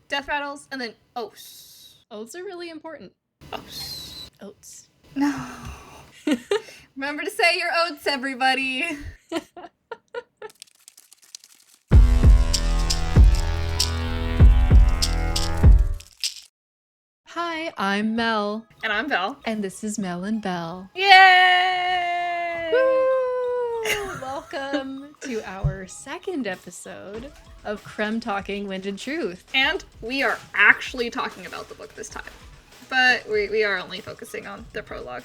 death rattles, and then oaths. Oaths are really important. Oaths. Oaths. No. Remember to say your oaths, everybody. Hi, I'm Mel. And I'm Belle. And this is Mel and Belle. Yay! Woo! Welcome to our second episode of Crem-talking Wind and Truth. And we are actually talking about the book this time. But we are only focusing on the prologue.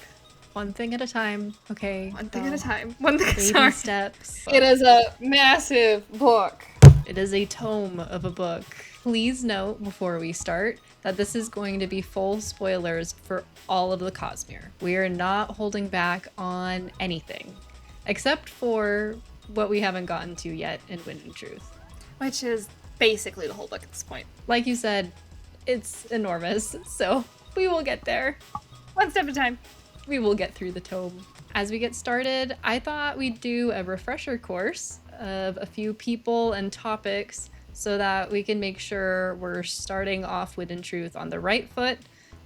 One thing at a time, okay? One thing at a time. One thing at a Baby time. steps. It is a massive book. It is a tome of a book. Please note before we start that this is going to be full spoilers for all of the Cosmere. We are not holding back on anything, except for what we haven't gotten to yet in Wind and Truth. Which is basically the whole book at this point. Like you said, it's enormous, so we will get there. One step at a time. We will get through the tome. As we get started, I thought we'd do a refresher course of a few people and topics so that we can make sure we're starting off Wind and Truth on the right foot,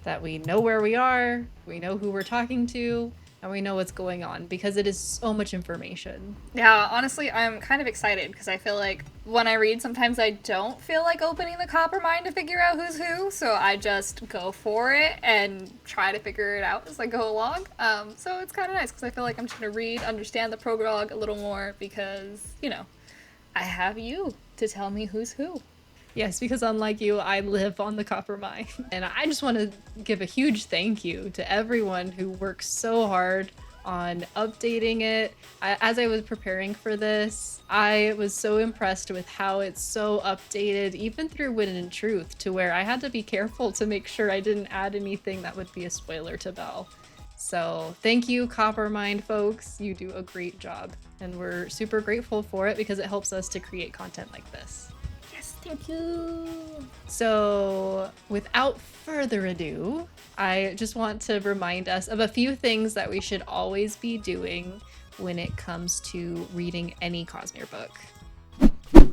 that we know where we are, we know who we're talking to, and we know what's going on, because it is so much information. Yeah, honestly, I'm kind of excited because I feel like when I read, sometimes I don't feel like opening the Coppermind to figure out who's who, so I just go for it and try to figure it out as I go along. So it's kind of nice because I feel like I'm just going to read, understand the prologue a little more because, you know, I have you to tell me who's who. Yes, because unlike you, I live on the Coppermind. And I just want to give a huge thank you to everyone who works so hard on updating it. As I was preparing for this, I was so impressed with how it's so updated, even through Wind and Truth, to where I had to be careful to make sure I didn't add anything that would be a spoiler to Belle. So thank you, Coppermind folks. You do a great job. And we're super grateful for it because it helps us to create content like this. Thank you. So without further ado, I just want to remind us of a few things that we should always be doing when it comes to reading any Cosmere book.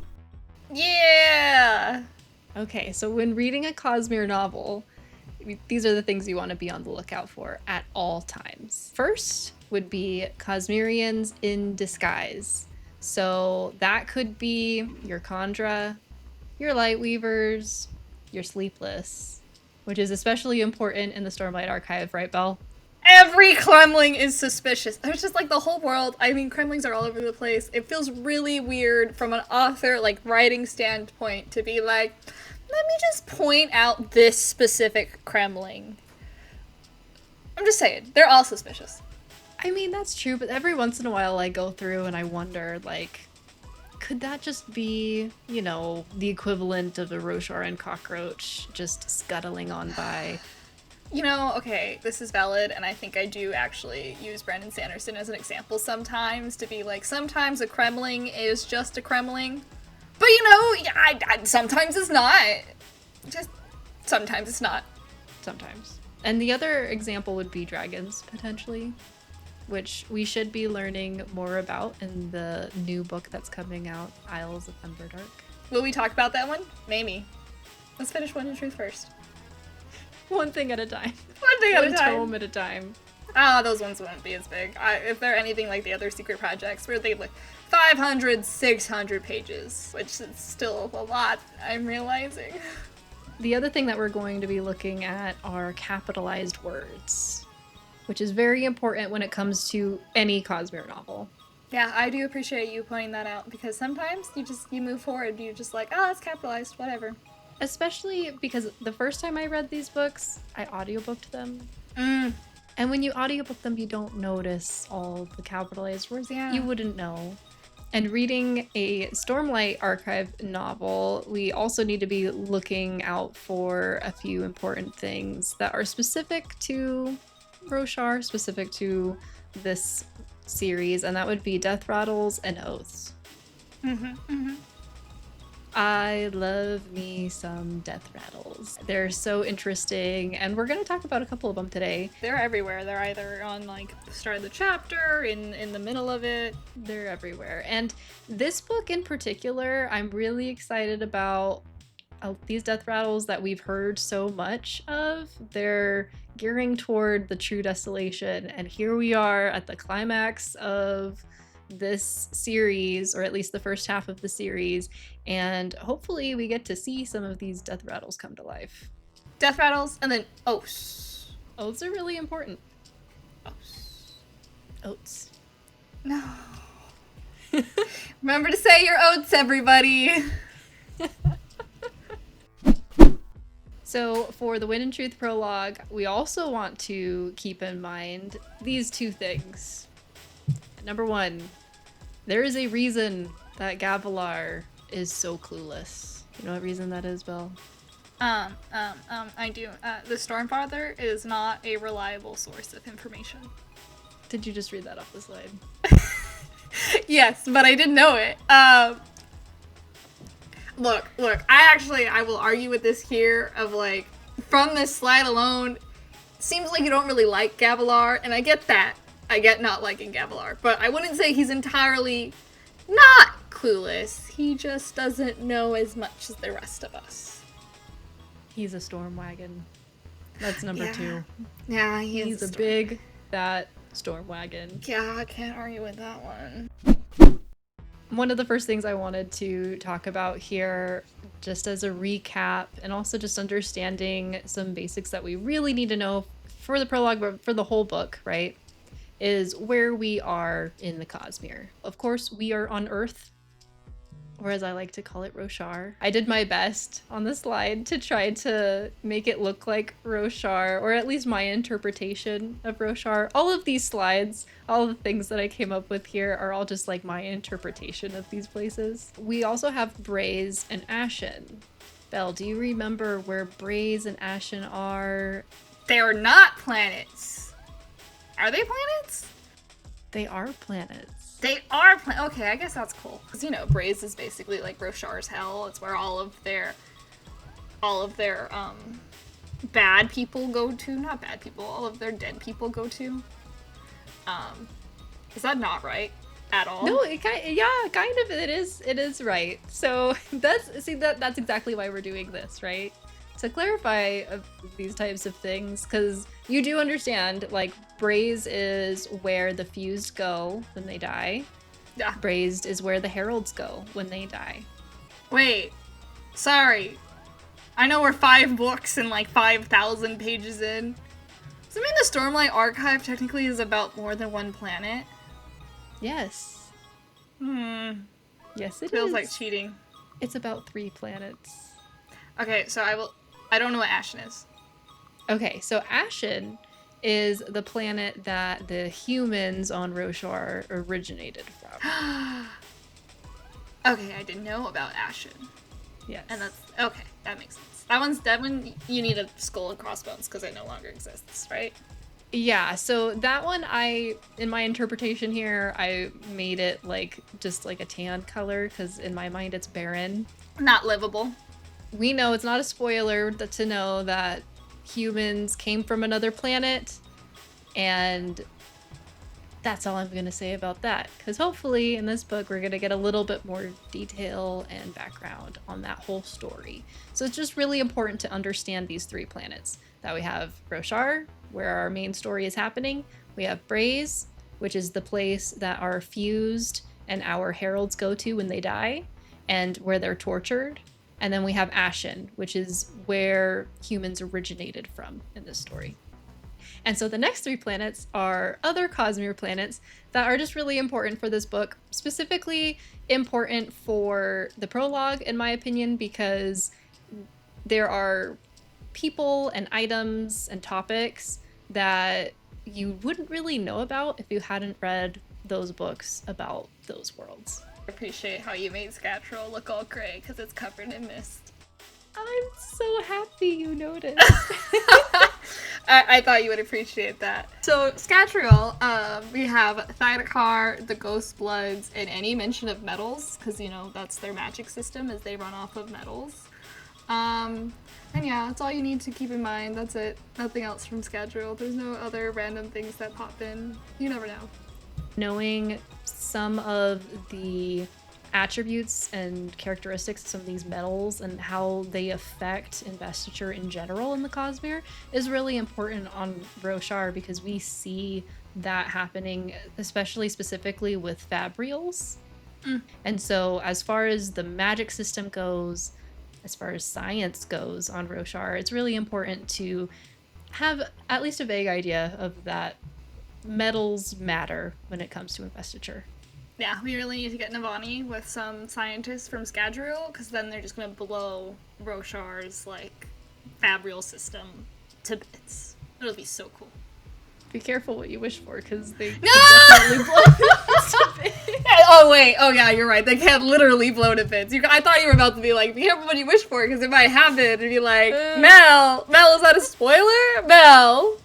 Yeah! Okay, so when reading a Cosmere novel, these are the things you want to be on the lookout for at all times. First would be Cosmerians in disguise. So that could be your Kandra, your Lightweavers, your Sleepless, which is especially important in the Stormlight Archive, right, Belle? Every Kremling is suspicious. It's just like the whole world. I mean, Kremlings are all over the place. It feels really weird from an author, like, writing standpoint to be like, let me just point out this specific Kremling. I'm just saying, they're all suspicious. I mean, that's true, but every once in a while I go through and I wonder, like, could that just be, you know, the equivalent of a Rosharan cockroach just scuttling on by? You know, okay, this is valid, and I think I do actually use Brandon Sanderson as an example sometimes to be like, sometimes a Kremling is just a Kremling. But, you know, I sometimes it's not. Just sometimes it's not. Sometimes. And the other example would be dragons, potentially, which we should be learning more about in the new book that's coming out, Isles of Emberdark. Will we talk about that one? Maybe. Let's finish Wind and Truth first. One thing at a time. One thing at a time. One tome at a time. Ah, those ones won't be as big. If they're anything like the other secret projects, where they like 500, 600 pages, which is still a lot, I'm realizing. The other thing that we're going to be looking at are capitalized words, which is very important when it comes to any Cosmere novel. Yeah, I do appreciate you pointing that out, because sometimes you move forward, you're just like, oh, it's capitalized, whatever. Especially because the first time I read these books, I audiobooked them. Mm. And when you audiobook them, you don't notice all the capitalized words. Yeah. You wouldn't know. And reading a Stormlight Archive novel, we also need to be looking out for a few important things that are specific to Roshar, specific to this series, and that would be death rattles and oaths. I love me some death rattles. They're so interesting, and we're going to talk about a couple of them today. They're everywhere. They're either on, like, the start of the chapter, in the middle of it. They're everywhere. And this book in particular, I'm really excited about these death rattles that we've heard so much of, they're gearing toward the true desolation. And here we are at the climax of this series, or at least the first half of the series, and hopefully we get to see some of these death rattles come to life. Death rattles, and then oaths. Oaths are really important. Oaths. Oaths. No. Remember to say your oaths, everybody. So for the Wind and Truth prologue, we also want to keep in mind these two things. Number one, there is a reason that Gavilar is so clueless. You know what reason that is, Belle? I do. The Stormfather is not a reliable source of information. Did you just read that off the slide? Yes, but I didn't know it. Look, I will argue with this here of like, from this slide alone, seems like you don't really like Gavilar, and I get that. I get not liking Gavilar, but I wouldn't say he's entirely not clueless. He just doesn't know as much as the rest of us. He's a storm wagon. That's number two. Yeah, he's a big, fat storm wagon. Yeah, I can't argue with that one. One of the first things I wanted to talk about here, just as a recap, and also just understanding some basics that we really need to know for the prologue, but for the whole book, right, is where we are in the Cosmere. Of course, we are on Earth, or as I like to call it, Roshar. I did my best on the slide to try to make it look like Roshar, or at least my interpretation of Roshar. All of these slides, all the things that I came up with here are all just like my interpretation of these places. We also have Braze and Ashen. Belle, do you remember where Braze and Ashen are? They are not planets. Are they planets? They are planets. They are okay, I guess that's cool. Because, you know, Braze is basically like Roshar's hell. It's where all of their bad people go to. Not bad people, all of their dead people go to. Is that not right at all? No, kind of. It is right. So that's exactly why we're doing this, right? To clarify these types of things, because you do understand, like, Braze is where the fused go when they die. Yeah. Brazed is where the Heralds go when they die. Wait. Sorry. I know we're 5 books and like 5,000 pages in. Does that mean the Stormlight Archive technically is about more than one planet? Yes. Yes, it Feels like cheating. It's about 3 planets. Okay, so I don't know what Ashen is. Okay, so Ashen is the planet that the humans on Roshar originated from. Okay, I didn't know about Ashen. Yes. And that's okay, that makes sense. That one you need a skull and crossbones because it no longer exists, right? Yeah, so that one in my interpretation here, I made it like just like a tan color because in my mind it's barren. Not livable. We know it's not a spoiler to know that humans came from another planet, and that's all I'm going to say about that, because hopefully in this book we're going to get a little bit more detail and background on that whole story. So it's just really important to understand these 3 planets. That we have Roshar, where our main story is happening. We have Braze, which is the place that our fused and our heralds go to when they die, and where they're tortured. And then we have Ashen, which is where humans originated from in this story. And so the next 3 planets are other Cosmere planets that are just really important for this book, specifically important for the prologue, in my opinion, because there are people and items and topics that you wouldn't really know about if you hadn't read those books about those worlds. I appreciate how you made Scattrel look all gray because it's covered in mist. I'm so happy you noticed. I thought you would appreciate that. So, Scattrel, we have Thaidakar, the Ghost Bloods, and any mention of metals, because, you know, that's their magic system, is they run off of metals. And yeah, that's all you need to keep in mind. That's it. Nothing else from Scattrel. There's no other random things that pop in. You never know. Knowing some of the attributes and characteristics of some of these metals and how they affect investiture in general in the Cosmere is really important on Roshar, because we see that happening, especially specifically with Fabrials. And so as far as the magic system goes, as far as science goes on Roshar, it's really important to have at least a vague idea of that metals matter when it comes to investiture. Yeah, we really need to get Navani with some scientists from Scadrial, because then they're just going to blow Roshar's, like, Fabrial system to bits. It'll be so cool. Be careful what you wish for, because they No! definitely blow to bits. Oh, wait. Oh, yeah, you're right. They can't literally blow to bits. I thought you were about to be like, be careful what you wish for, because it might happen. And be like, Mel, is that a spoiler? Mel.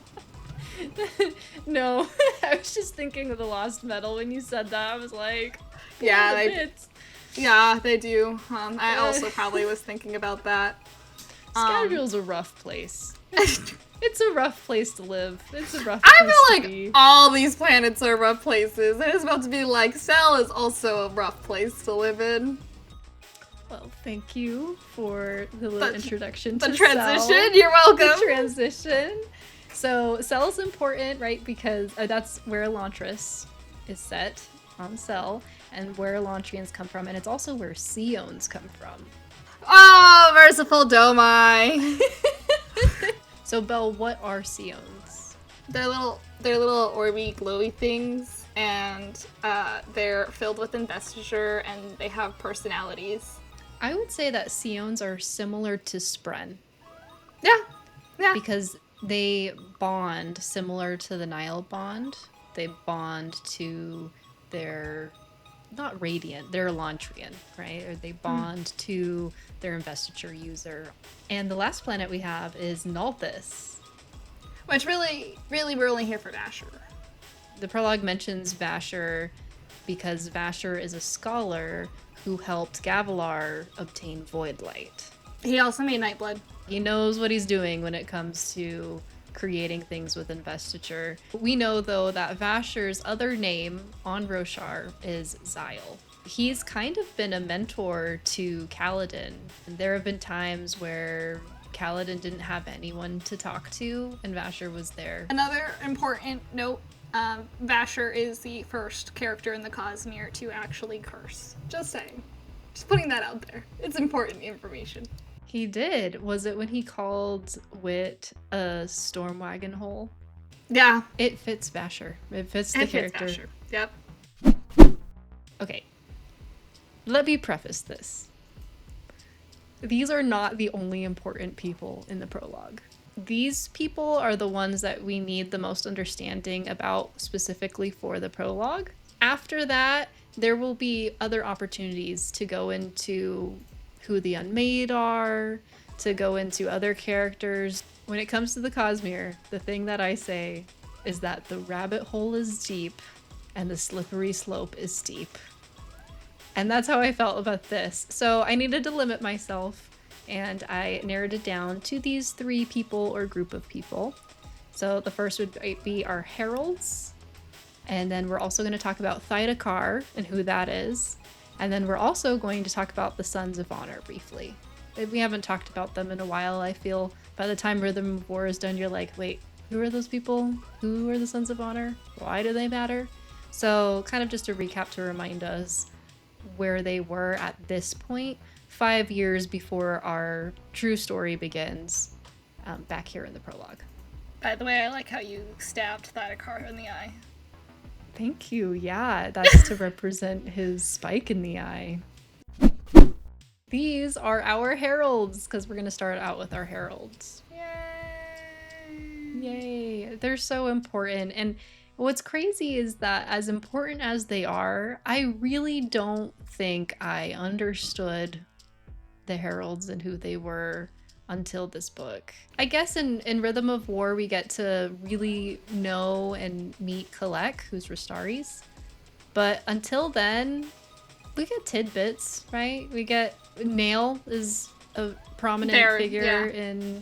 No, I was just thinking of the Lost Metal when you said that. I was like, yeah, bits. Yeah, they do. I also probably was thinking about that. Scadrial's a rough place. It's a rough place to live. It's a rough I place feel to like be. all these planets are rough places. It is about to be like, Cell is also a rough place to live in. Well, thank you for the little introduction to The transition? Cell. You're welcome. The transition. So Cell's important, right? Because that's where Elantris is set on Cell, and where Elantrians come from, and it's also where Seons come from. Oh, merciful Domai. So Belle, what are Seons? They're little orby, glowy things, and they're filled with investiture, and they have personalities. I would say that Seons are similar to Spren. Yeah. Because they bond similar to the Nile bond. They bond to their, not Radiant, they're Elantrian, right? Or they bond to their investiture user. And the last planet we have is Nalthis. Which really, we're only here for Vasher. The prologue mentions Vasher because Vasher is a scholar who helped Gavilar obtain Void Light. He also made Nightblood. He knows what he's doing when it comes to creating things with investiture. We know, though, that Vasher's other name on Roshar is Xyle. He's kind of been a mentor to Kaladin. And there have been times where Kaladin didn't have anyone to talk to, and Vasher was there. Another important note, Vasher is the first character in the Cosmere to actually curse. Just saying. Just putting that out there. It's important information. He did. Was it when he called Wit a stormwagon hole? Yeah. It fits Vasher. It fits the character. Vasher. Yep. Okay. Let me preface this. These are not the only important people in the prologue. These people are the ones that we need the most understanding about specifically for the prologue. After that, there will be other opportunities to go into who the Unmade are, to go into other characters. When it comes to the Cosmere, the thing that I say is that the rabbit hole is deep and the slippery slope is steep. And that's how I felt about this. So I needed to limit myself, and I narrowed it down to these 3 people or group of people. So the first would be our Heralds, and then we're also going to talk about Thaidakar and who that is. And then we're also going to talk about the Sons of Honor briefly. We haven't talked about them in a while, I feel. By the time Rhythm of War is done, you're like, wait, who are those people? Who are the Sons of Honor? Why do they matter? So kind of just a recap to remind us where they were at this point, 5 years before our true story begins, back here in the prologue. By the way, I like how you stabbed Thaidakar in the eye. Thank you. Yeah, that's to represent his spike in the eye. These are our heralds, because we're going to start out with our heralds. Yay. They're so important. And what's crazy is that as important as they are, I really don't think I understood the heralds and who they were until this book. I guess in Rhythm of War, we get to really know and meet Kalak, who's Restares. But until then, we get tidbits, right? We get Nale is a prominent figure in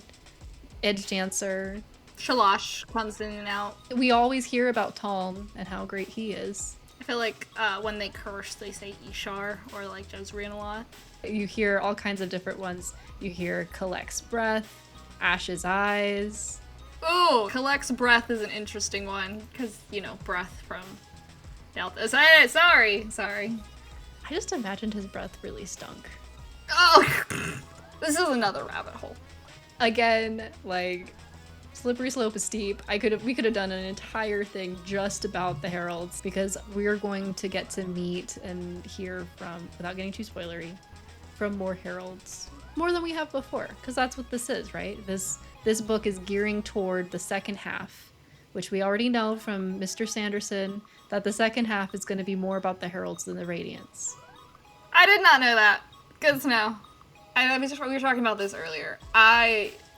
Edge Dancer. Shalash comes in and out. We always hear about Talm and how great he is. feel like when they curse, they say Ishar or like Jezreel a lot. You hear all kinds of different ones. You hear Kalak's breath, Ash's eyes. Oh, Kalak's breath is an interesting one because, you know, breath from Delta. Sorry. I just imagined his breath really stunk. Oh, this is another rabbit hole. Again, like, slippery slope is steep. We could have done an entire thing just about the Heralds because we're going to get to meet and hear from, without getting too spoilery, from more Heralds. More than we have before, because that's what this is, right? This book is gearing toward the second half, which we already know from Mr. Sanderson, that the second half is going to be more about the Heralds than the Radiants. I did not know that. Good to know. We were talking about this earlier.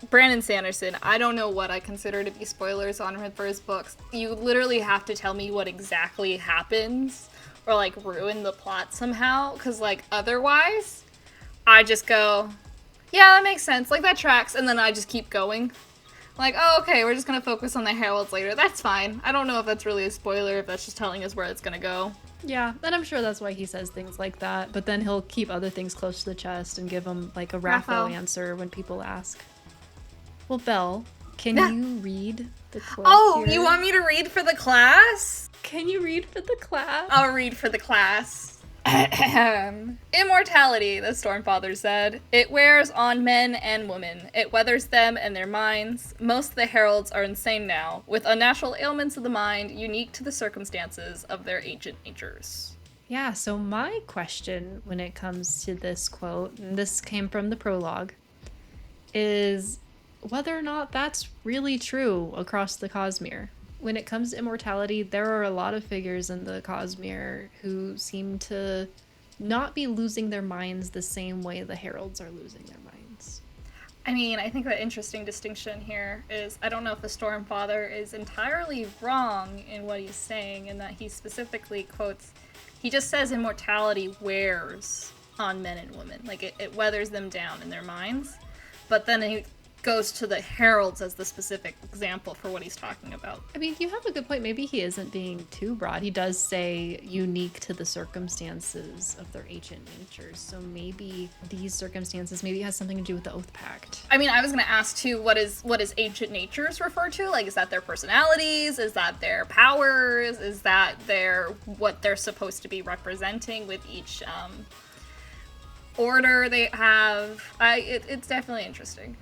Brandon Sanderson, I don't know what I consider to be spoilers on her first books. You literally have to tell me what exactly happens or, like, ruin the plot somehow, because, like, otherwise, I just go, yeah, that makes sense. Like, that tracks, and then I just keep going. Like, oh, okay, we're just gonna focus on the Heralds later. That's fine. I don't know if that's really a spoiler, if that's just telling us where it's gonna go. Yeah, and I'm sure that's why he says things like that, but then he'll keep other things close to the chest and give them, like, a Raphael answer when people ask. Well, Belle, can you read the quote here? You want me to read for the class? Can you read for the class? I'll read for the class. Immortality, the Stormfather said. It wears on men and women. It weathers them and their minds. Most of the Heralds are insane now, with unnatural ailments of the mind unique to the circumstances of their ancient natures. Yeah, so my question when it comes to this quote, and this came from the prologue, is whether or not that's really true across the Cosmere. When it comes to immortality, there are a lot of figures in the Cosmere who seem to not be losing their minds the same way the Heralds are losing their minds. I mean, I think the interesting distinction here is I don't know if the Stormfather is entirely wrong in what he's saying, in that he specifically quotes, he just says immortality wears on men and women. Like, it weathers them down in their minds. But then he goes to the Heralds as the specific example for what he's talking about. I mean, you have a good point. Maybe he isn't being too broad. He does say unique to the circumstances of their ancient natures. So maybe these circumstances, maybe it has something to do with the Oath Pact. I mean, I was going to ask too, what is ancient natures refer to? Like, is that their personalities? Is that their powers? Is that what they're supposed to be representing with each order they have? It's definitely interesting.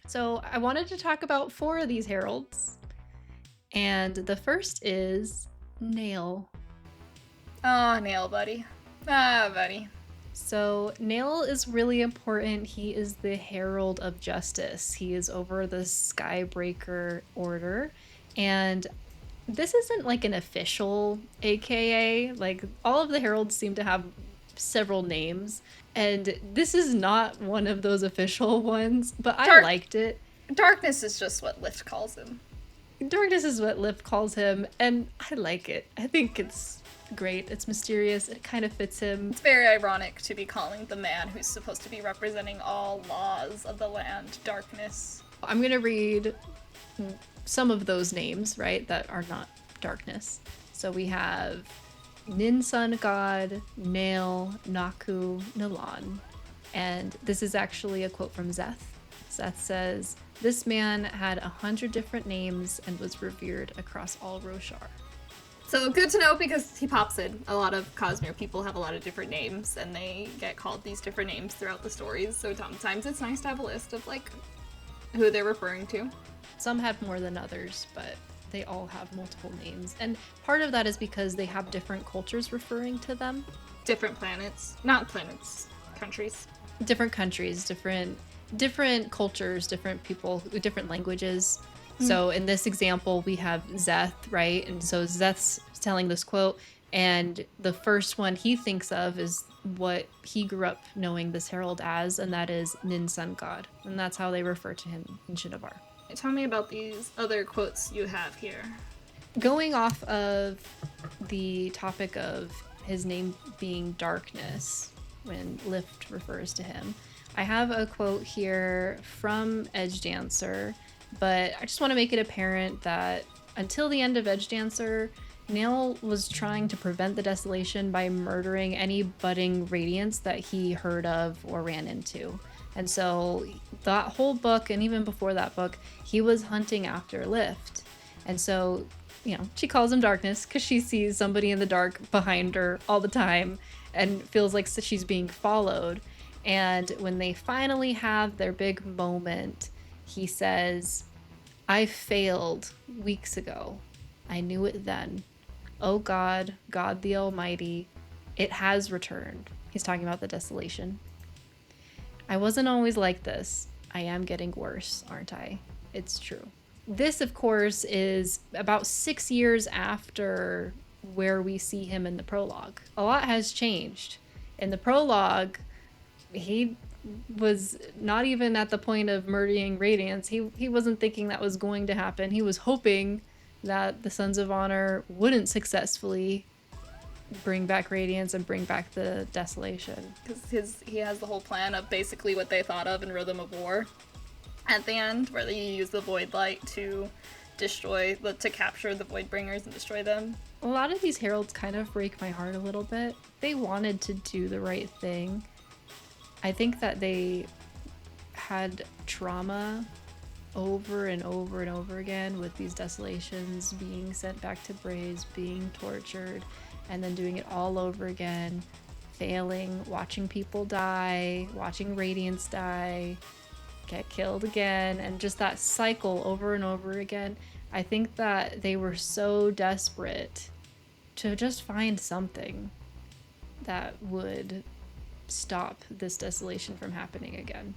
So I wanted to talk about 4 of these Heralds. And the first is Nale. Oh, Nale, buddy. Ah, buddy. So Nale is really important. He is the Herald of Justice. He is over the Skybreaker Order. And this isn't like an official AKA. Like, all of the Heralds seem to have several names. And this is not one of those official ones, but I liked it. Darkness is just what Lift calls him. Darkness is what Lift calls him, and I like it. I think it's great. It's mysterious. It kind of fits him. It's very ironic to be calling the man who's supposed to be representing all laws of the land Darkness. I'm going to read some of those names, right, that are not Darkness. So we have Nin Sun God, Nale, Naku, Nalan. And this is actually a quote from Szeth. Szeth says, "This man had 100 different names and was revered across all Roshar." So good to know, because he pops in. A lot of Cosmere people have a lot of different names, and they get called these different names throughout the stories. So sometimes it's nice to have a list of, like, who they're referring to. Some have more than others, but they all have multiple names. And part of that is because they have different cultures referring to them. Different planets. Not planets. Countries. Different countries, different cultures, different people, different languages. So in this example, we have Szeth, right? And so Szeth's telling this quote, and the first one he thinks of is what he grew up knowing this herald as, and that is Nin Sun God. And that's how they refer to him in Shinovar. Tell me about these other quotes you have here. Going off of the topic of his name being Darkness, when Lift refers to him, I have a quote here from Edge Dancer, but I just want to make it apparent that until the end of Edge Dancer, Nale was trying to prevent the desolation by murdering any budding radiance that he heard of or ran into. And so that whole book, and even before that book, he was hunting after Lift. And so, she calls him Darkness because she sees somebody in the dark behind her all the time and feels like she's being followed. And when they finally have their big moment, he says, "I failed weeks ago. I knew it then. Oh God, God the Almighty, it has returned." He's talking about the desolation. "I wasn't always like this. I am getting worse, aren't I? It's true." This, of course, is about 6 years after where we see him in the prologue. A lot has changed. In the prologue, he was not even at the point of murdering Radiance. He wasn't thinking that was going to happen. He was hoping that the Sons of Honor wouldn't successfully bring back Radiance and bring back the desolation. Because he has the whole plan of basically what they thought of in Rhythm of War at the end, where you use the Void Light to capture the Voidbringers and destroy them. A lot of these heralds kind of break my heart a little bit. They wanted to do the right thing. I think that they had trauma over and over and over again with these desolations, being sent back to Braze, being tortured, and then doing it all over again, failing, watching people die, watching Radiance die, get killed again, and just that cycle over and over again. I think that they were so desperate to just find something that would stop this desolation from happening again.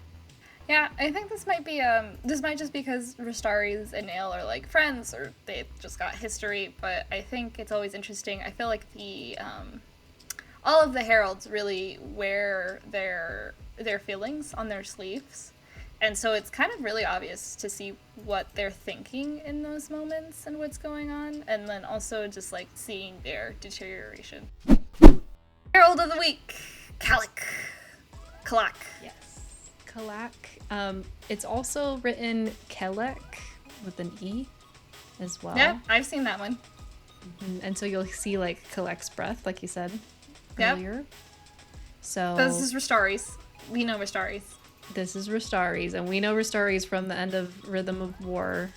Yeah, I think this might just be because Restares and Nale are like friends, or they just got history, but I think it's always interesting. I feel like all of the heralds really wear their feelings on their sleeves. And so it's kind of really obvious to see what they're thinking in those moments and what's going on, and then also just like seeing their deterioration. Herald of the Week, Kalak. Yes, Kalak. It's also written Kalak with an E as well. Yeah, I've seen that one. And so you'll see like Kalak's breath, like you said earlier. Yep. So this is Restares. We know Restares. This is Restares, and we know Restares from the end of Rhythm of War.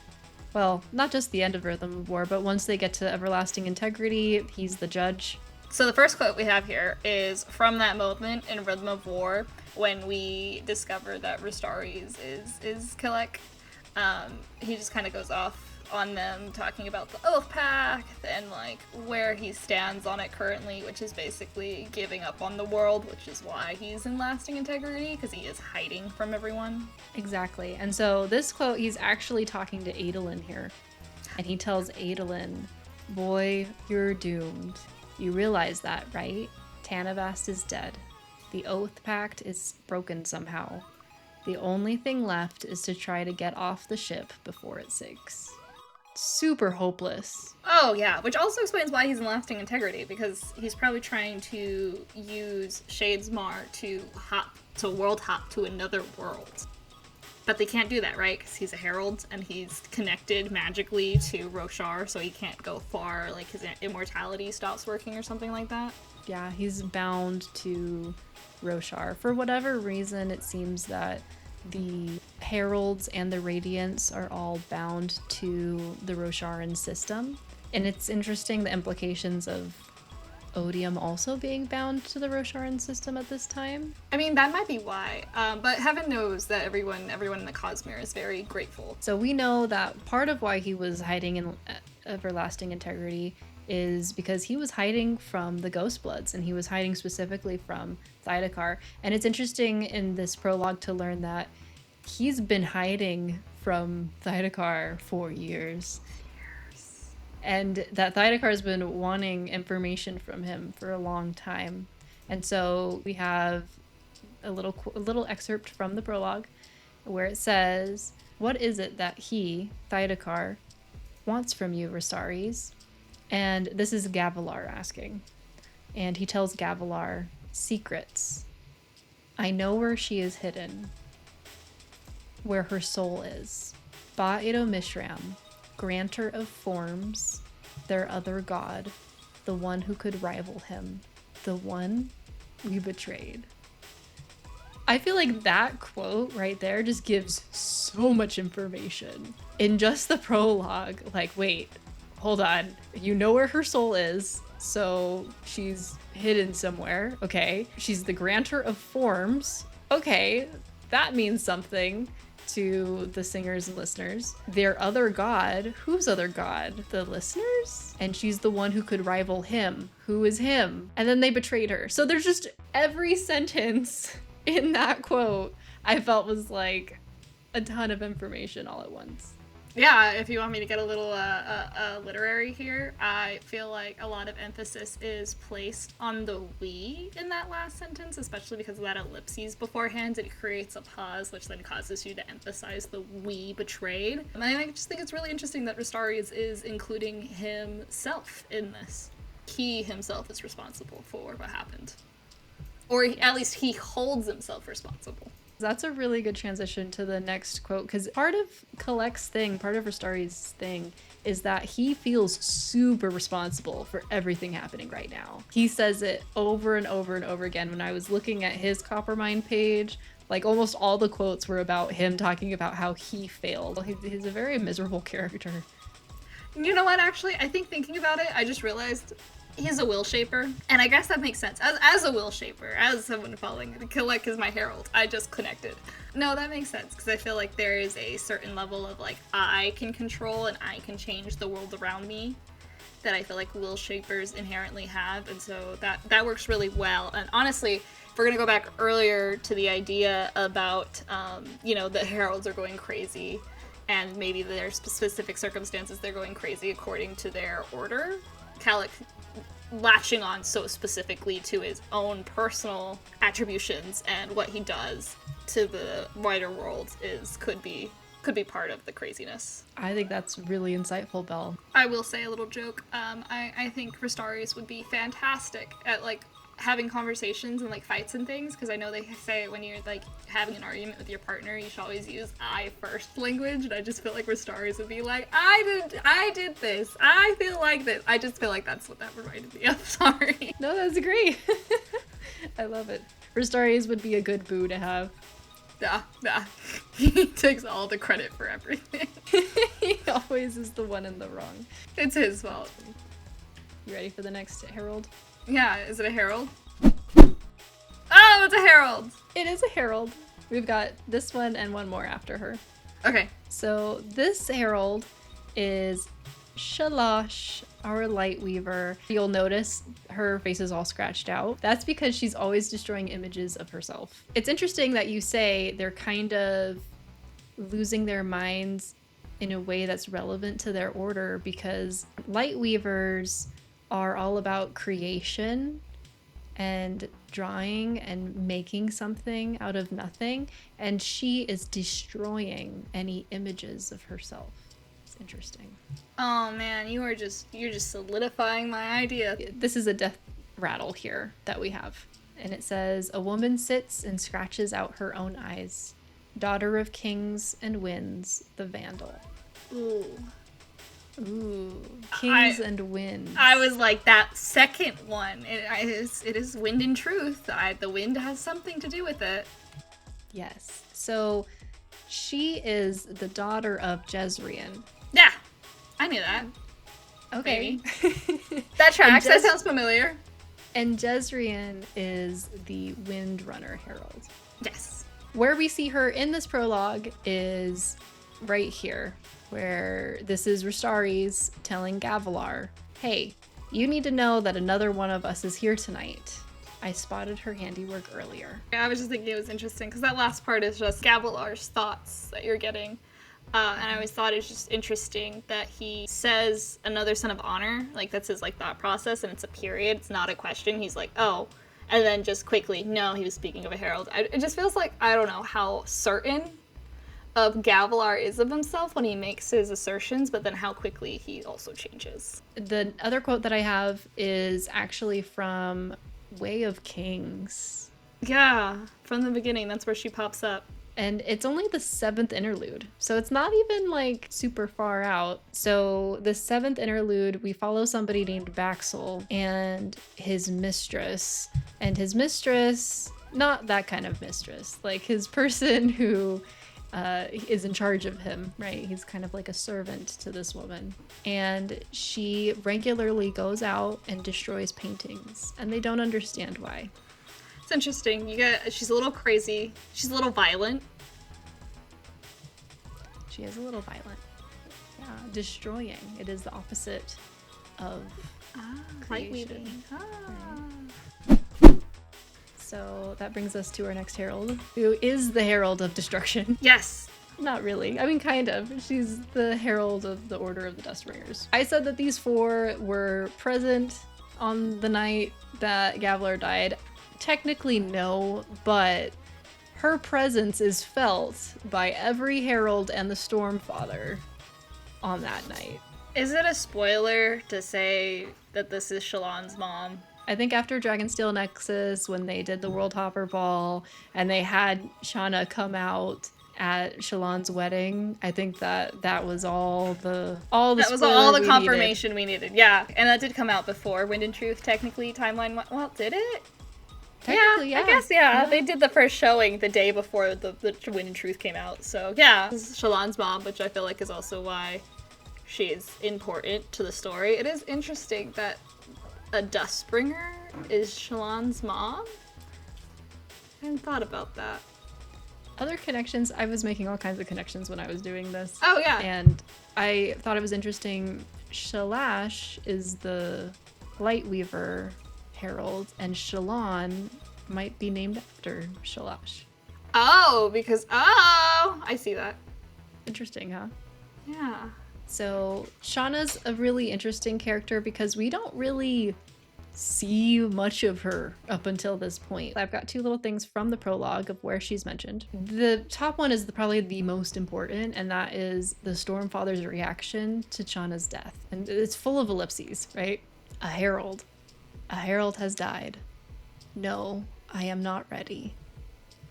Well, not just the end of Rhythm of War, but once they get to Everlasting Integrity, he's the judge. So the first quote we have here is from that moment in Rhythm of War when we discover that Restares is Kalak. He just kind of goes off on them, talking about the Oath Pact and like where he stands on it currently, which is basically giving up on the world, which is why he's in Lasting Integrity, because he is hiding from everyone. Exactly. And so this quote, he's actually talking to Adolin here, and he tells Adolin, "Boy, you're doomed. You realize that, right? Tanavast is dead. The Oath Pact is broken somehow. The only thing left is to try to get off the ship before it sinks." Super hopeless. Oh yeah, which also explains why he's in Lasting Integrity, because he's probably trying to use Shadesmar to world hop to another world. But they can't do that, right? Because he's a herald and he's connected magically to Roshar, so he can't go far, like his immortality stops working or something like that. Yeah, he's bound to Roshar. For whatever reason, it seems that the heralds and the radiants are all bound to the Rosharan system. And it's interesting the implications of Odium also being bound to the Rosharan system at this time. I mean, that might be why, but heaven knows that everyone in the Cosmere is very grateful. So we know that part of why he was hiding in Everlasting Integrity is because he was hiding from the Ghostbloods, and he was hiding specifically from Thaidakar. And it's interesting in this prologue to learn that he's been hiding from Thaidakar for years. And that Thaidakar has been wanting information from him for a long time. And so we have a little excerpt from the prologue where it says, "What is it that he, Thaidakar, wants from you, Restares?" And this is Gavilar asking. And he tells Gavilar, "Secrets. I know where she is hidden, where her soul is. Ba Edo Mishram, granter of forms, their other god, the one who could rival him, the one we betrayed. I feel like that quote right there just gives so much information. In just the prologue, like, wait, hold on. You know where her soul is, so she's hidden somewhere. Okay. She's the grantor of forms. Okay, that means something to the singers and listeners. Their other god, whose other god? The listeners? And she's the one who could rival him. Who is him? And then they betrayed her. So there's just every sentence in that quote I felt was like a ton of information all at once. Yeah, if you want me to get a little literary here, I feel like a lot of emphasis is placed on the we in that last sentence, especially because of that ellipses beforehand. It creates a pause, which then causes you to emphasize the we betrayed. And I just think it's really interesting that Restares is including himself in this. He himself is responsible for what happened. Or at least he holds himself responsible. That's a really good transition to the next quote, because part of Kalak's thing, part of Restares' thing, is that he feels super responsible for everything happening right now. He says it over and over and over again. When I was looking at his Coppermind page, like almost all the quotes were about him talking about how he failed. He's a very miserable character. You know what, actually? I think thinking about it, I just realized he's a will shaper, and I guess that makes sense. As a will shaper, as someone following Kalak is my herald, I just connected. No, that makes sense, because I feel like there is a certain level of, like, I can control and I can change the world around me that I feel like will shapers inherently have, and so that works really well. And honestly, if we're gonna go back earlier to the idea about, the heralds are going crazy, and maybe their specific circumstances they're going crazy according to their order, Kalak latching on so specifically to his own personal attributions and what he does to the wider world could be part of the craziness. I think that's really insightful, Belle. I will say a little joke. I think Restares would be fantastic at like having conversations and like fights and things, because I know they say when you're like having an argument with your partner, you should always use I first language, and I just feel like Restares would be like, I did this, I feel like this. I just feel like that's what that reminded me of. Sorry. No, that's great. I love it. Restares would be a good boo to have. Nah. He takes all the credit for everything. He always is the one in the wrong. It's his fault. You ready for the next herald? Yeah, is it a herald? Oh, it's a herald! It is a herald. We've got this one and one more after her. Okay. So this herald is Shalash, our Lightweaver. You'll notice her face is all scratched out. That's because she's always destroying images of herself. It's interesting that you say they're kind of losing their minds in a way that's relevant to their order, because Lightweavers are all about creation and drawing and making something out of nothing, and she is destroying any images of herself. It's interesting. Oh man, you're just solidifying my idea. This is a death rattle here that we have, and it says, a woman sits and scratches out her own eyes, daughter of kings and winds, the vandal. Ooh, kings and wind. I was like, that second one. It is wind and truth. The wind has something to do with it. Yes. So she is the daughter of Jezrien. Yeah, I knew that. Okay. That tracks. That sounds familiar. And Jezrien is the Windrunner Herald. Yes. Where we see her in this prologue is right here, where this is Restares telling Gavilar, hey, you need to know that another one of us is here tonight. I spotted her handiwork earlier. I was just thinking it was interesting, because that last part is just Gavilar's thoughts that you're getting. And I always thought it's just interesting that he says another son of honor, like that's his like thought process, and it's a period, it's not a question. He's like, oh, and then just quickly, no, he was speaking of a herald. It just feels like, I don't know how certain of Gavilar is of himself when he makes his assertions, but then how quickly he also changes. The other quote that I have is actually from Way of Kings. Yeah, from the beginning, that's where she pops up. And it's only the 7th interlude, so it's not even like super far out. So the 7th interlude, we follow somebody named Baxel and his mistress. And his mistress, not that kind of mistress, like his person who is in charge of him, right? He's kind of like a servant to this woman. And she regularly goes out and destroys paintings, and they don't understand why. It's interesting. She's a little crazy. She's a little violent. She is a little violent. Yeah, destroying. It is the opposite of Light creation. weaving. Right. So that brings us to our next herald, who is the herald of destruction. Yes. Not really. I mean, kind of. She's the herald of the Order of the Dustbringers. I said that these 4 were present on the night that Gavilar died. Technically, no, but her presence is felt by every herald and the Stormfather on that night. Is it a spoiler to say that this is Shallan's mom? I think after Dragonsteel Nexus, when they did the World Hopper Ball and they had Shauna come out at Shallan's wedding, I think that was all the confirmation we needed. Yeah, and that did come out before Wind and Truth, technically, timeline. Well, did it? Yeah, I guess, yeah. They did the first showing the day before the Wind and Truth came out. So, yeah. This is Shallan's mom, which I feel like is also why she is important to the story. It is interesting that a Dustbringer is Shallan's mom. I hadn't thought about that. Other connections, I was making all kinds of connections when I was doing this. Oh, yeah. And I thought it was interesting. Shalash is the Lightweaver herald, and Shallan might be named after Shalash. Oh, because, I see that. Interesting, huh? Yeah. So Shauna's a really interesting character because we don't really see much of her up until this point. I've got 2 little things from the prologue of where she's mentioned. The top one is probably the most important, and that is the Stormfather's reaction to Shauna's death. And it's full of ellipses, right? A herald. A herald has died. No, I am not ready.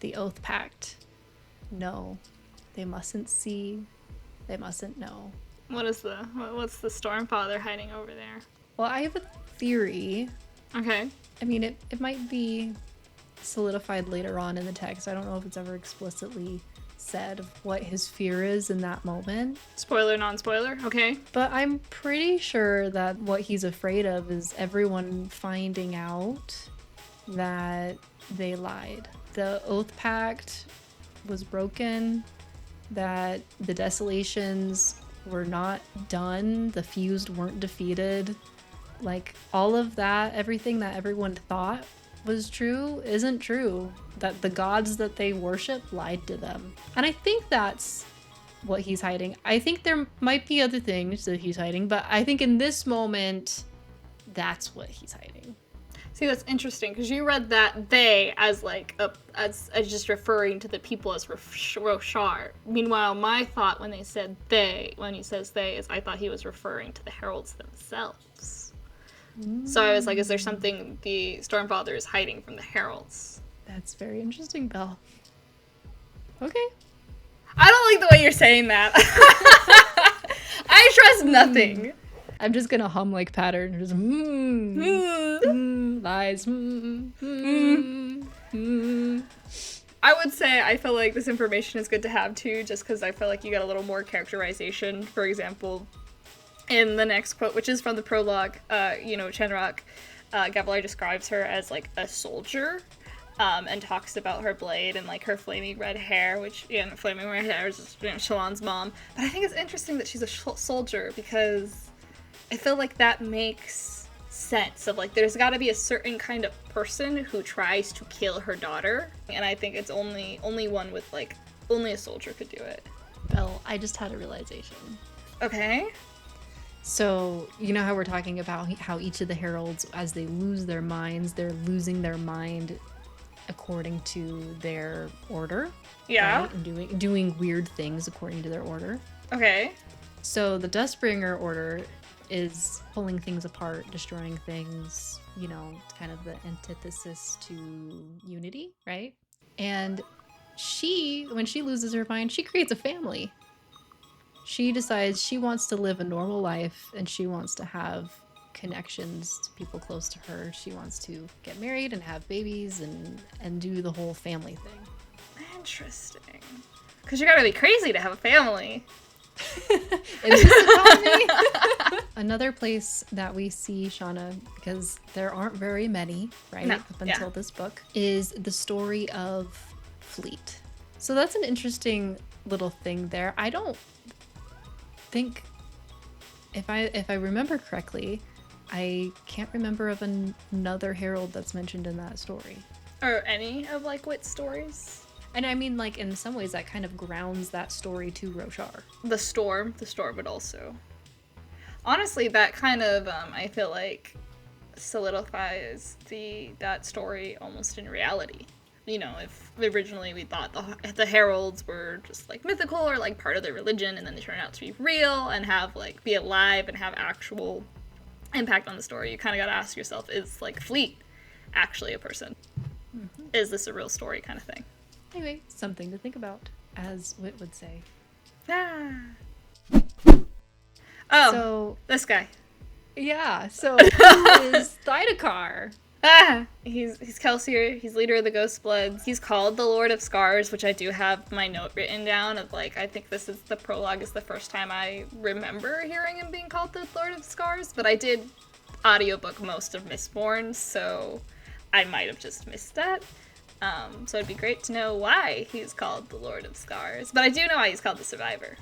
The Oath Pact. No, they mustn't see. They mustn't know. What's the Stormfather hiding over there? Well, I have a theory. Okay. I mean, it might be solidified later on in the text. I don't know if it's ever explicitly said what his fear is in that moment. Spoiler, non-spoiler, okay. But I'm pretty sure that what he's afraid of is everyone finding out that they lied. The Oath Pact was broken, that the Desolations were not done, the Fused weren't defeated. Like, all of that, everything that everyone thought was true isn't true. That the gods that they worship lied to them. And I think that's what he's hiding. I think there might be other things that he's hiding, but I think in this moment, that's what he's hiding. See, that's interesting, because you read that they as like as just referring to the people as Roshar. Meanwhile, my thought when he says they, is I thought he was referring to the heralds themselves. So I was like, is there something the Stormfather is hiding from the heralds? That's very interesting, Belle. Okay. I don't like the way you're saying that. I trust nothing. I'm just gonna hum like pattern. Just lies. I would say I feel like this information is good to have too, just because I feel like you get a little more characterization. For example, in the next quote, which is from the prologue, Chanarach, Gavilar describes her as like a soldier, and talks about her blade and like her flaming red hair, which flaming red hair is Shallan's mom. But I think it's interesting that she's a soldier because I feel like that makes sense of like there's got to be a certain kind of person who tries to kill her daughter, and I think it's only one with like only a soldier could do it. Belle, I just had a realization. Okay. So, you know how we're talking about how each of the heralds, as they lose their minds, they're losing their mind according to their order. Yeah. Right? And doing weird things according to their order. Okay. So the Dustbringer order is pulling things apart, destroying things, kind of the antithesis to unity, right? And when she loses her mind, she creates a family. She decides she wants to live a normal life and she wants to have connections to people close to her. She wants to get married and have babies and do the whole family thing. Interesting. Because you gotta be crazy to have a family. In this economy. Another place that we see Shauna, because there aren't very many, right? No, up until this book, is the story of Fleet. So that's an interesting little thing there. I don't think, if I remember correctly, I can't remember of another herald that's mentioned in that story. Or any of, like, Wit's stories. And I mean, like, in some ways that kind of grounds that story to Roshar. The storm would also. Honestly, that kind of, I feel like, solidifies that story almost in reality. You know, if originally we thought the heralds were just, like, mythical or, like, part of their religion, and then they turn out to be real and have, like, be alive and have actual impact on the story, you kind of gotta ask yourself, is, like, Fleet actually a person? Mm-hmm. Is this a real story kind of thing? Anyway, something to think about, as Wit would say. Ah. Oh, so, this guy. Yeah, so who is Thaidakar? Ah! He's Kelsier, he's leader of the Ghost Bloods. He's called the Lord of Scars, which I do have my note written down of, like, I think this is the prologue is the first time I remember hearing him being called the Lord of Scars, but I did audiobook most of Mistborn, so I might have just missed that. So it'd be great to know why he's called the Lord of Scars. But I do know why he's called the Survivor.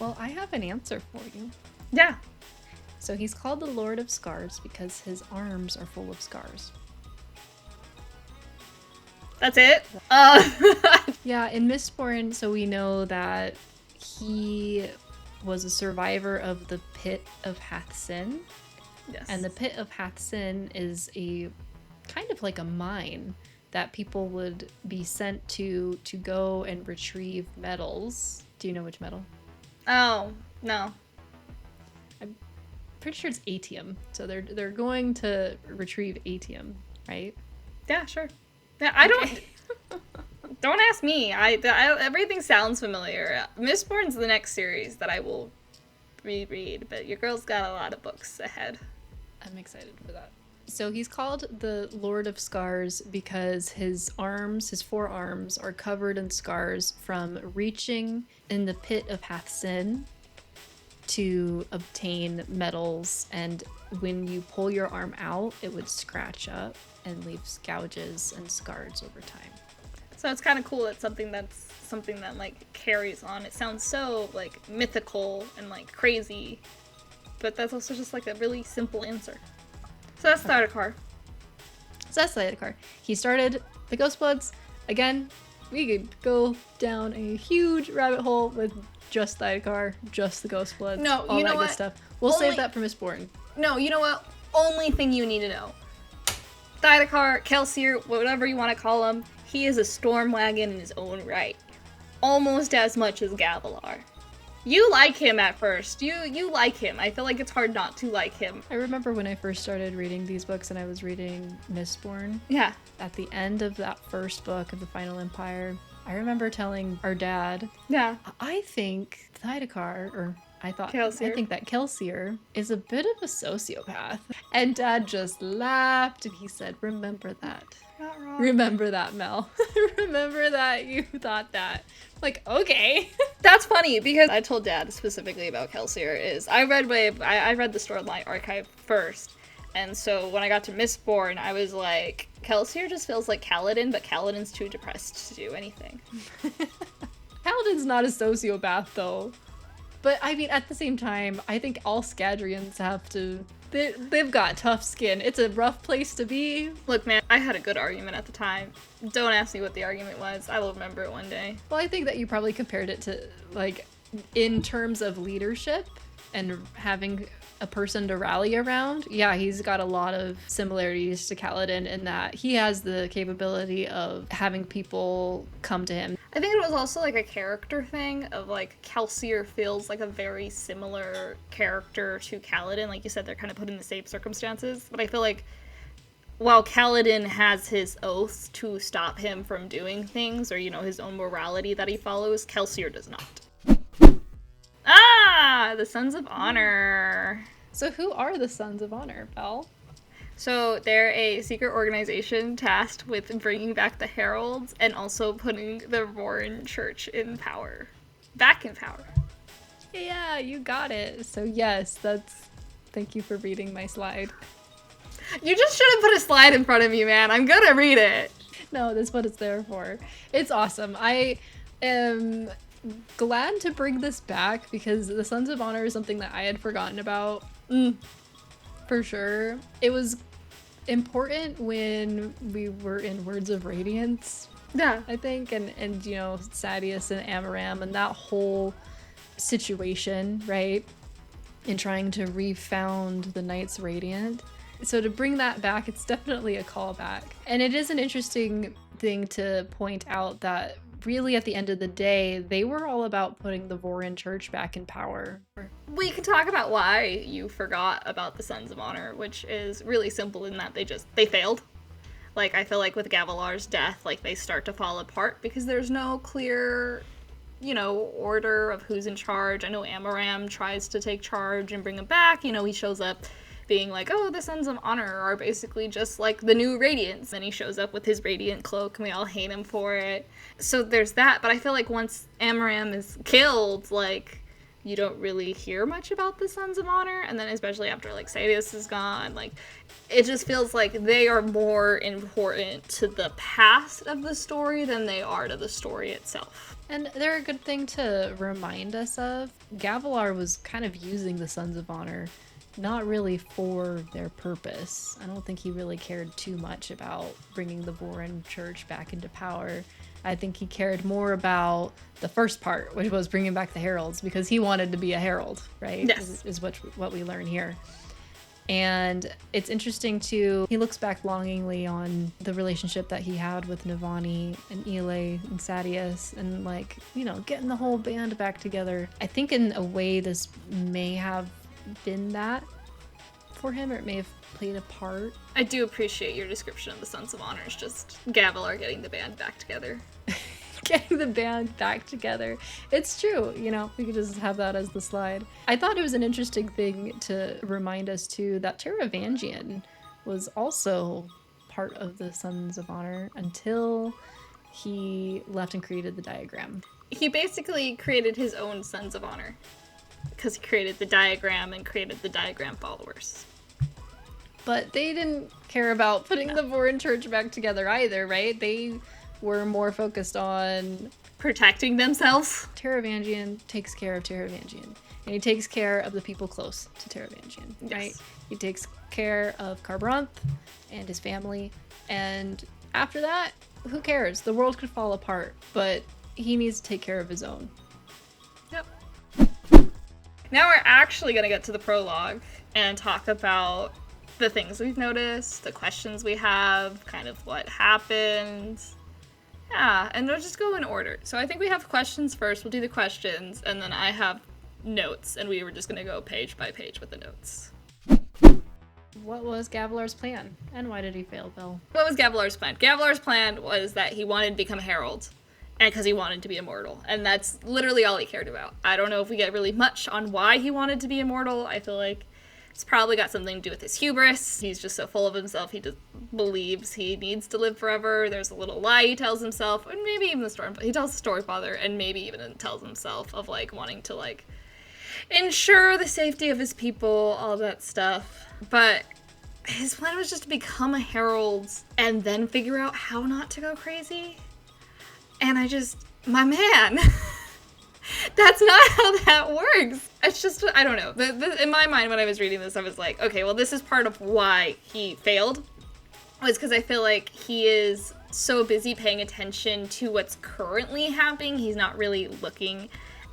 Well, I have an answer for you. Yeah. So he's called the Lord of Scars because his arms are full of scars. That's it? Yeah, in Mistborn, so we know that he was a survivor of the Pit of Hathsin. Yes. And the Pit of Hathsin is a kind of like a mine that people would be sent to go and retrieve metals. Do you know which metal? Oh, no. I'm pretty sure it's atium. So they're going to retrieve atium, right? Yeah, sure. Yeah, I don't ask me. I everything sounds familiar. Mistborn's the next series that I will reread, but your girl's got a lot of books ahead. I'm excited for that. So he's called the Lord of Scars because his forearms, are covered in scars from reaching in the Pit of Hathsin to obtain metals, and when you pull your arm out, it would scratch up and leave gouges and scars over time. So it's kind of cool that something that like carries on. It sounds so like mythical and like crazy, but that's also just like a really simple answer. So that's Thaidakar. So that's Thaidakar. He started the Ghost Bloods. Again, we could go down a huge rabbit hole with just Thaidakar, just the Ghost Bloods, no, all you know that what? good stuff. We'll save that for Mistborn. No, you know what? Only thing you need to know. Thaidakar, Kelsier, whatever you want to call him, he is a Stormwagon in his own right. Almost as much as Gavilar. You like him at first. You like him. I feel like it's hard not to like him. I remember when I first started reading these books and I was reading Mistborn. Yeah. At the end of that first book of the Final Empire, I remember telling our dad, yeah, I think Thaidakar, or I think that Kelsier is a bit of a sociopath. And Dad just laughed and he said, remember that. Not wrong. Remember that, Mel. Remember that you thought that. Like, okay. That's funny because I told Dad specifically about Kelsier is I read the Storyline Archive first. And so when I got to Mistborn, I was like, Kelsier just feels like Kaladin, but Kaladin's too depressed to do anything. Kaladin's not a sociopath, though. But, I mean, at the same time, I think all Scadrians have to... They've got tough skin. It's a rough place to be. Look, man, I had a good argument at the time. Don't ask me what the argument was. I will remember it one day. Well, I think that you probably compared it to, like, in terms of leadership and having a person to rally around. Yeah, he's got a lot of similarities to Kaladin in that he has the capability of having people come to him. I think it was also like a character thing of like Kelsier feels like a very similar character to Kaladin. Like you said, they're kind of put in the same circumstances, but I feel like while Kaladin has his oath to stop him from doing things, or, his own morality that he follows, Kelsier does not. Ah! The Sons of Honor. So who are the Sons of Honor, Belle? So they're a secret organization tasked with bringing back the Heralds and also putting the Roran Church in power. Back in power. Yeah, you got it. So yes, thank you for reading my slide. You just should have put a slide in front of me, man. I'm gonna read it. No, that's what it's there for. It's awesome. I am glad to bring this back because the Sons of Honor is something that I had forgotten about. For sure. It was important when we were in Words of Radiance. Yeah. I think, and Sadeas and Amaram and that whole situation, right? In trying to refound the Knights Radiant. So to bring that back, it's definitely a callback. And it is an interesting thing to point out that really at the end of the day, they were all about putting the Vorin Church back in power. We can talk about why you forgot about the Sons of Honor, which is really simple in that they failed. Like, I feel like with Gavilar's death, like, they start to fall apart because there's no clear, order of who's in charge. I know Amaram tries to take charge and bring him back. He shows up being like, oh, the Sons of Honor are basically just like the new Radiants. And he shows up with his Radiant cloak and we all hate him for it. So there's that. But I feel like once Amaram is killed, like, you don't really hear much about the Sons of Honor. And then especially after, like, Sadeas is gone, like, it just feels like they are more important to the past of the story than they are to the story itself. And they're a good thing to remind us of. Gavilar was kind of using the Sons of Honor not really for their purpose. I don't think he really cared too much about bringing the Vorin Church back into power. I think he cared more about the first part, which was bringing back the Heralds, because he wanted to be a Herald, right? Yes. Is what we learn here. And it's interesting too, he looks back longingly on the relationship that he had with Navani and Ile and Sadeas and, like, getting the whole band back together. I think in a way this may have been that for him, or it may have played a part. I do appreciate your description of the Sons of Honor. It's just Gavilar getting the band back together. Getting the band back together. It's true, we could just have that as the slide. I thought it was an interesting thing to remind us too that Taravangian was also part of the Sons of Honor until he left and created the diagram. He basically created his own Sons of Honor because he created the diagram and created the diagram followers. But they didn't care about putting the Vorin Church back together either, right? They were more focused on protecting themselves. Taravangian takes care of Taravangian, and he takes care of the people close to Taravangian, right? Yes. He takes care of Kharbranth and his family, and after that, who cares? The world could fall apart, but he needs to take care of his own. Yep. Now we're actually going to get to the prologue and talk about the things we've noticed, the questions we have, kind of what happened. Yeah, and we'll just go in order. So I think we have questions first. We'll do the questions, and then I have notes, and we were just going to go page by page with the notes. What was Gavilar's plan, and why did he fail, Belle? What was Gavilar's plan? Gavilar's plan was that he wanted to become a herald, and because he wanted to be immortal, and that's literally all he cared about. I don't know if we get really much on why he wanted to be immortal. I feel like it's probably got something to do with his hubris. He's just so full of himself, he just believes he needs to live forever. There's a little lie he tells himself, and maybe even he tells the Stormfather, and maybe even tells himself of, like, wanting to, like, ensure the safety of his people, all that stuff. But his plan was just to become a herald and then figure out how not to go crazy. And my man, that's not how that works. It's just, I don't know. In my mind, when I was reading this, I was like, okay, well, this is part of why he failed. Was because I feel like he is so busy paying attention to what's currently happening. He's not really looking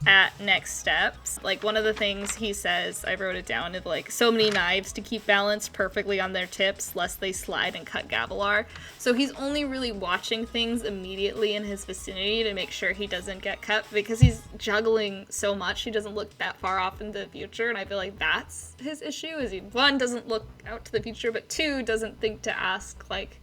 at next steps. Like, one of the things he says, I wrote it down, is like, so many knives to keep balanced perfectly on their tips lest they slide and cut Gavilar. So he's only really watching things immediately in his vicinity to make sure he doesn't get cut, because he's juggling so much he doesn't look that far off into the future. And I feel like that's his issue, is he, one, doesn't look out to the future, but two, doesn't think to ask, like,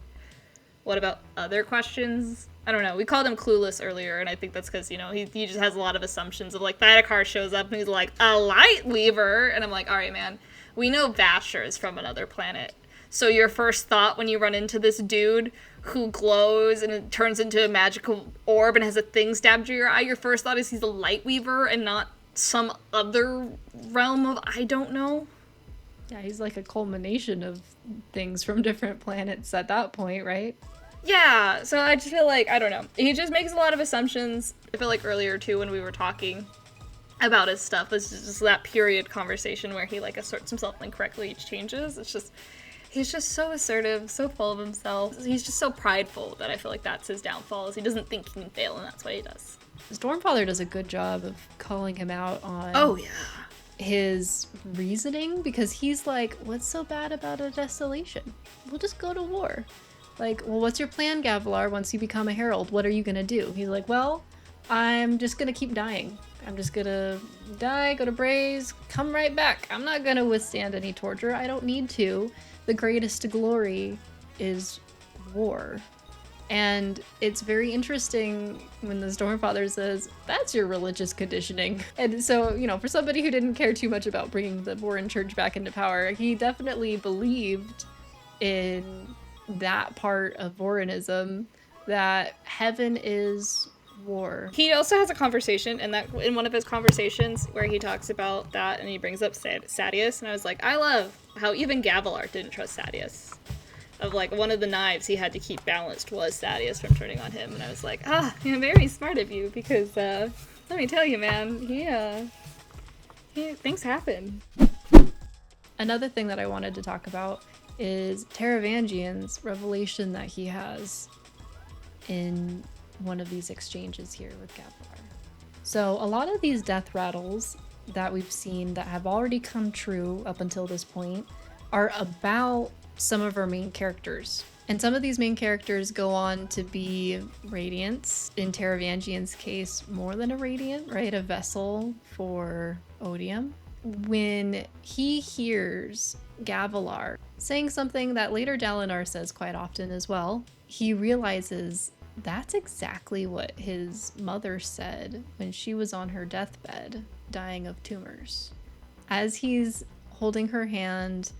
what about other questions? I don't know. We called him clueless earlier, and I think that's because, you know, he just has a lot of assumptions of, like, Thaidakar shows up and he's like, a light weaver? And I'm like, all right, man, we know Vasher is from another planet. So your first thought when you run into this dude who glows and it turns into a magical orb and has a thing stabbed through your eye, your first thought is he's a light weaver and not some other realm of I don't know? Yeah, he's like a culmination of things from different planets at that point, right? Yeah, so I just feel like, I don't know. He just makes a lot of assumptions. I feel like earlier, too, when we were talking about his stuff, was just that period conversation where he, like, asserts himself and correctly changes. It's just, he's just so assertive, so full of himself. He's just so prideful that I feel like that's his downfall, is he doesn't think he can fail, and that's what he does. Stormfather does a good job of calling him out on his reasoning, because he's like, what's so bad about a desolation? We'll just go to war. Like, well, what's your plan, Gavilar, once you become a herald? What are you gonna do? He's like, well, I'm just gonna keep dying. I'm just gonna die, go to Braze, come right back. I'm not gonna withstand any torture. I don't need to. The greatest glory is war. And it's very interesting when the Stormfather says, that's your religious conditioning. And so, you know, for somebody who didn't care too much about bringing the Warren Church back into power, he definitely believed in that part of Warrenism, that heaven is war. He also has a conversation in one of his conversations where he talks about that, and he brings up Sadeas, and I was like, I love how even Gavilar didn't trust Sadeas. Of, like, one of the knives he had to keep balanced was Sadeas from turning on him, and I was like, very smart of you, because let me tell you, man, things happen. Another thing that I wanted to talk about is Taravangian's revelation that he has in one of these exchanges here with Gavilar. So a lot of these death rattles that we've seen that have already come true up until this point are about some of our main characters. And some of these main characters go on to be Radiants. In Taravangian's case, more than a Radiant, right? A vessel for Odium. When he hears Gavilar saying something that later Dalinar says quite often as well, he realizes that's exactly what his mother said when she was on her deathbed, dying of tumors. As he's holding her hand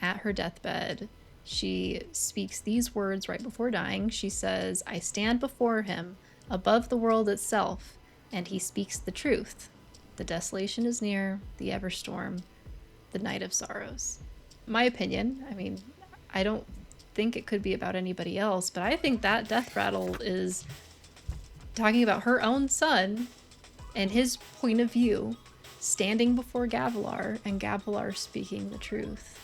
at her deathbed, she speaks these words right before dying. She says, I stand before him, above the world itself, and he speaks the truth. The desolation is near, the Everstorm, the night of sorrows. My opinion, I mean, I don't think it could be about anybody else, but I think that death rattle is talking about her own son and his point of view, standing before Gavilar, and Gavilar speaking the truth.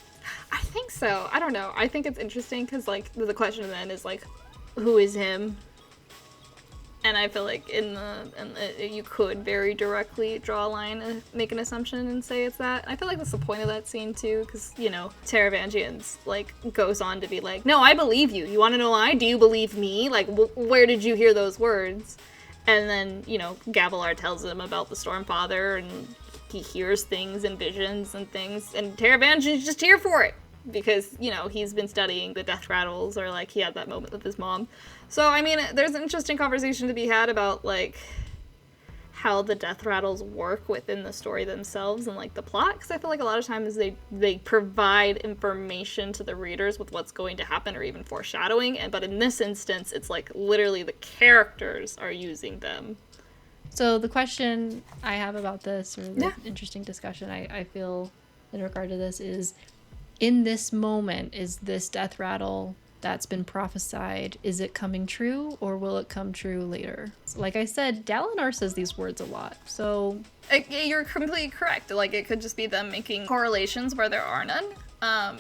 I think so. I don't know. I think it's interesting because, like, the question then is, like, who is him? And I feel like you could very directly draw a line and make an assumption and say it's that. I feel like that's the point of that scene, too, because, you know, Taravangian's, like, goes on to be like, no, I believe you. You want to know why? Do you believe me? Like, where did you hear those words? And then, you know, Gavilar tells him about the Stormfather, and he hears things and visions and things, and Taravangian's just here for it. Because, you know, he's been studying the death rattles, or, like, he had that moment with his mom. So, I mean, there's an interesting conversation to be had about, like, how the death rattles work within the story themselves and, like, the plot. Because I feel like a lot of times they provide information to the readers with what's going to happen, or even foreshadowing. But in this instance, it's, like, literally the characters are using them. So the question I have about this, or the interesting discussion I feel in regard to this is, in this moment, is this death rattle that's been prophesied, is it coming true, or will it come true later? So, like I said, Dalinar says these words a lot, so... You're completely correct. Like, it could just be them making correlations where there are none.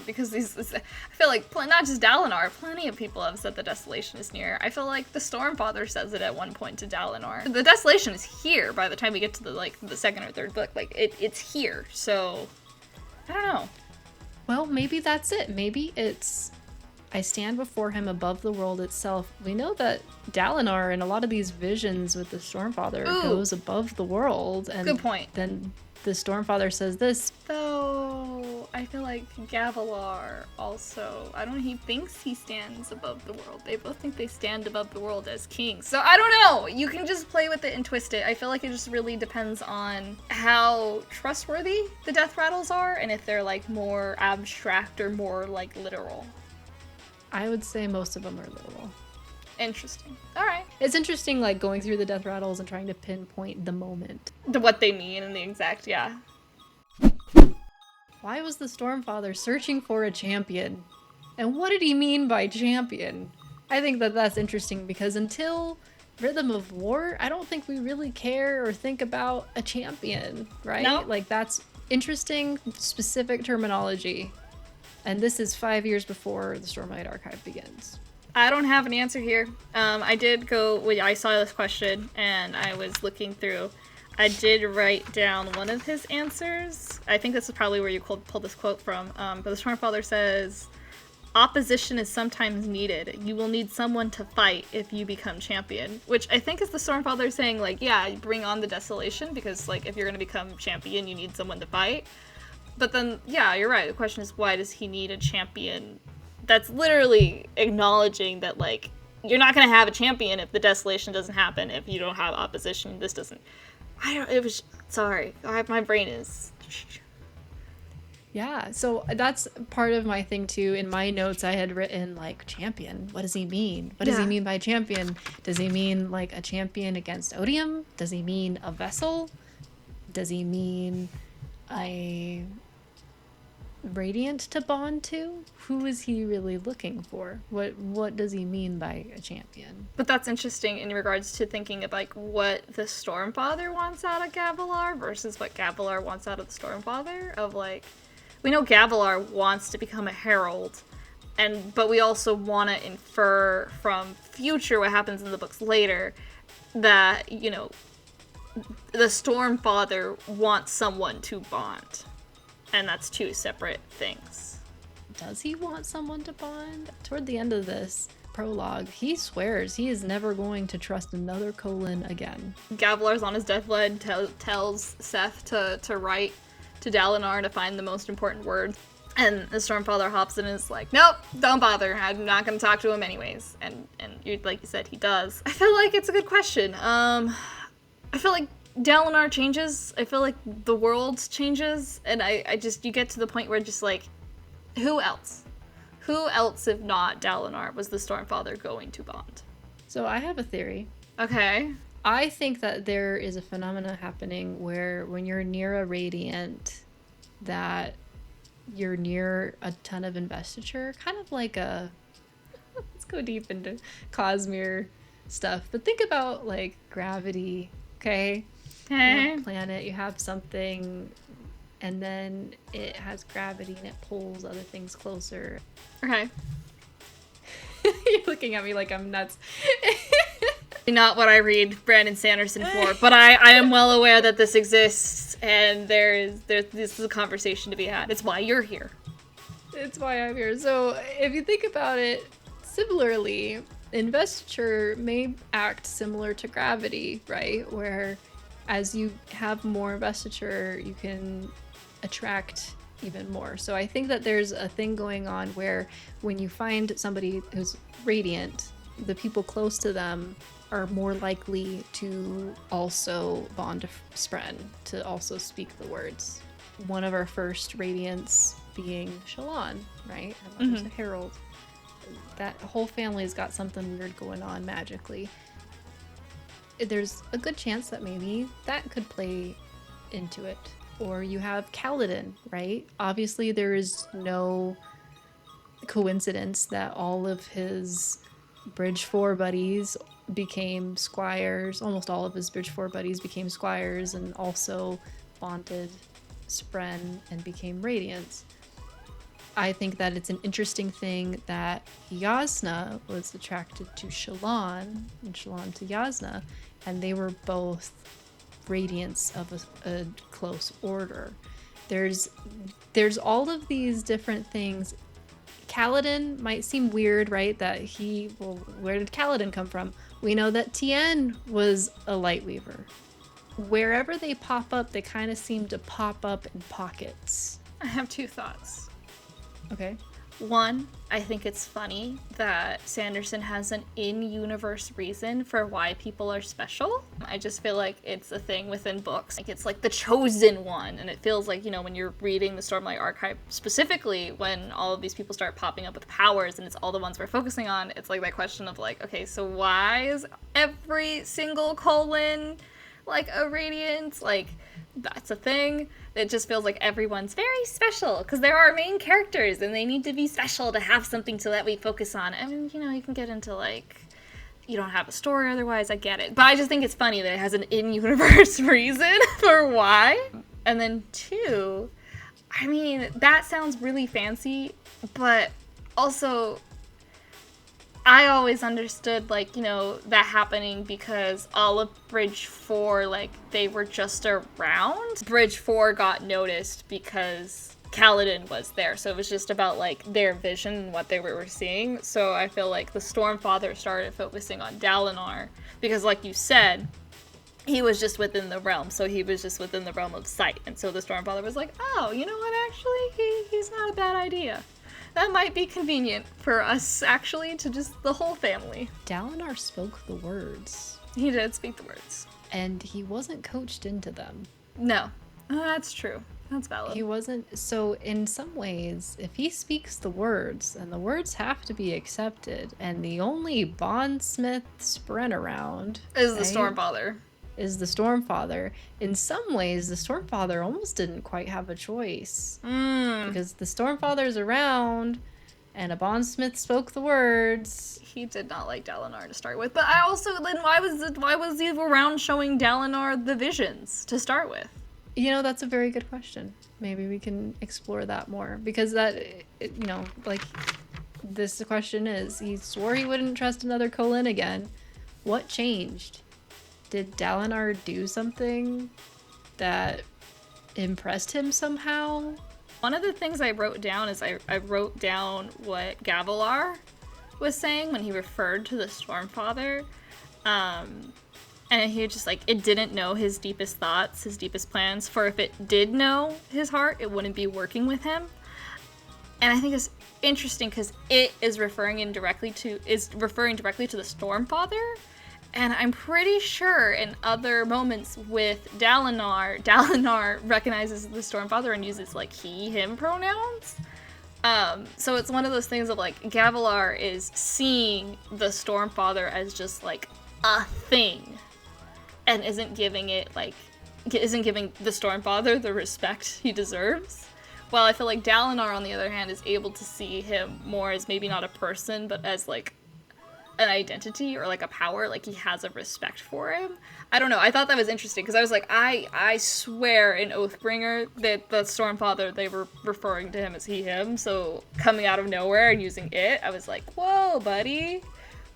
Because I feel like not just Dalinar, plenty of people have said the desolation is near. I feel like the Stormfather says it at one point to Dalinar. The desolation is here by the time we get to the second or third book. Like it's here. So I don't know. Well, maybe that's it. Maybe it's I stand before him above the world itself. We know that Dalinar in a lot of these visions with the Stormfather goes above the world. And good point. Then the Stormfather says this. Though I feel like Gavilar also, I don't know, he thinks he stands above the world. They both think they stand above the world as kings. So I don't know. You can just play with it and twist it. I feel like it just really depends on how trustworthy the death rattles are and if they're like more abstract or more like literal. I would say most of them are literal. Interesting. All right. It's interesting, like, going through the death rattles and trying to pinpoint the moment. What they mean and the exact, yeah. Why was the Stormfather searching for a champion? And what did he mean by champion? I think that that's interesting because until Rhythm of War, I don't think we really care or think about a champion, right? No. Like, that's interesting, specific terminology. And this is 5 years before the Stormlight Archive begins. I don't have an answer here. I saw this question and I was looking through. I did write down one of his answers. I think this is probably where you pulled this quote from. But the Stormfather says, opposition is sometimes needed. You will need someone to fight if you become champion. Which I think is the Stormfather saying, like, yeah, bring on the desolation because, like, if you're going to become champion, you need someone to fight. But then, yeah, you're right. The question is, why does he need a champion? That's literally acknowledging that, like, you're not going to have a champion if the desolation doesn't happen, if you don't have opposition. This doesn't... Sorry. My brain is... Yeah, so that's part of my thing, too. In my notes, I had written, like, champion. What does he mean? What does he mean by champion? Does he mean, like, a champion against Odium? Does he mean a vessel? Does he mean a radiant to bond to? Who is he really looking for? What does he mean by a champion? But that's interesting in regards to thinking of like what the Stormfather wants out of Gavilar versus what Gavilar wants out of the Stormfather. Of like, we know Gavilar wants to become a herald, but we also want to infer from future what happens in the books later that, you know, the Stormfather wants someone to bond. And that's two separate things. Does he want someone to bond? Toward the end of this prologue, he swears he is never going to trust another Colon again. Gavilar's on his deathbed, tells Seth to write to Dalinar to find the most important words. And the Stormfather hops in and is like, nope, don't bother. I'm not going to talk to him anyways. And like you said, he does. I feel like it's a good question. I feel like Dalinar changes. I feel like the world changes, and I just, you get to the point where just like, who else? Who else if not Dalinar was the Stormfather going to bond? So I have a theory. Okay. I think that there is a phenomena happening where when you're near a radiant, that you're near a ton of investiture, kind of like a, let's go deep into Cosmere stuff, but think about like gravity, okay? You have a planet, you have something, and then it has gravity and it pulls other things closer. Okay. You're looking at me like I'm nuts. Not what I read Brandon Sanderson for, but I am well aware that this exists, and this is a conversation to be had. It's why you're here. It's why I'm here. So if you think about it similarly, investiture may act similar to gravity, right? Where as you have more investiture, you can attract even more. So I think that there's a thing going on where when you find somebody who's radiant, the people close to them are more likely to also bond to Spren, to also speak the words. One of our first radiants being Shallan, right? Her mother's a herald. That whole family's got something weird going on magically. There's a good chance that maybe that could play into it. Or you have Kaladin, right? Obviously there is no coincidence that all of his Bridge 4 buddies became squires. Almost all of his Bridge 4 buddies became squires and also bonded Spren and became radiants. I think that it's an interesting thing that Yasna was attracted to Shallan and Shallan to Yasna, and they were both radiants of a close order. There's all of these different things. Kaladin might seem weird, right? That where did Kaladin come from? We know that Tien was a Lightweaver. Wherever they pop up, they kind of seem to pop up in pockets. I have two thoughts. Okay. One, I think it's funny that Sanderson has an in-universe reason for why people are special. I just feel like it's a thing within books. Like it's like the chosen one, and it feels like, when you're reading the Stormlight Archive specifically, when all of these people start popping up with powers and it's all the ones we're focusing on, it's like that question of like, okay, so why is every single colon like a radiant? Like, that's a thing. It just feels like everyone's very special because they're our main characters and they need to be special to have something to let we focus on. I mean, you can get into like, you don't have a story otherwise, I get it. But I just think it's funny that it has an in-universe reason for why. And then two, I mean, that sounds really fancy, but also I always understood, like, that happening because all of Bridge 4, like, they were just around. Bridge 4 got noticed because Kaladin was there, so it was just about, like, their vision and what they were seeing. So I feel like the Stormfather started focusing on Dalinar because, like you said, he was just within the realm, so he was just within the realm of sight. And so the Stormfather was like, oh, you know what, actually, he's not a bad idea. That might be convenient for us, actually, to just the whole family. Dalinar spoke the words. He did speak the words. And he wasn't coached into them. No. That's true. That's valid. He wasn't. So in some ways, if he speaks the words, and the words have to be accepted, and the only bondsmith sprint around is the Stormfather. Is the Stormfather. In some ways, the Stormfather almost didn't quite have a choice. Because the Stormfather's around, and a bondsmith spoke the words. He did not like Dalinar to start with. But I also, then why was he around showing Dalinar the visions to start with? That's a very good question. Maybe we can explore that more. Because that, like, this question is, he swore he wouldn't trust another Kholin again. What changed? Did Dalinar do something that impressed him somehow? One of the things I wrote down is I wrote down what Gavilar was saying when he referred to the Stormfather. And he just, like, it didn't know his deepest thoughts, his deepest plans. For if it did know his heart, it wouldn't be working with him. And I think it's interesting because it is referring directly to the Stormfather. And I'm pretty sure in other moments with Dalinar recognizes the Stormfather and uses, like, he, him pronouns. So it's one of those things of, like, Gavilar is seeing the Stormfather as just, like, a thing. And isn't giving the Stormfather the respect he deserves. While I feel like Dalinar, on the other hand, is able to see him more as maybe not a person, but as, like, an identity or like a power, like he has a respect for him. I don't know. I thought that was interesting because I was like, I swear in Oathbringer that the Stormfather, they were referring to him as he, him. So coming out of nowhere and using it, I was like, whoa, buddy.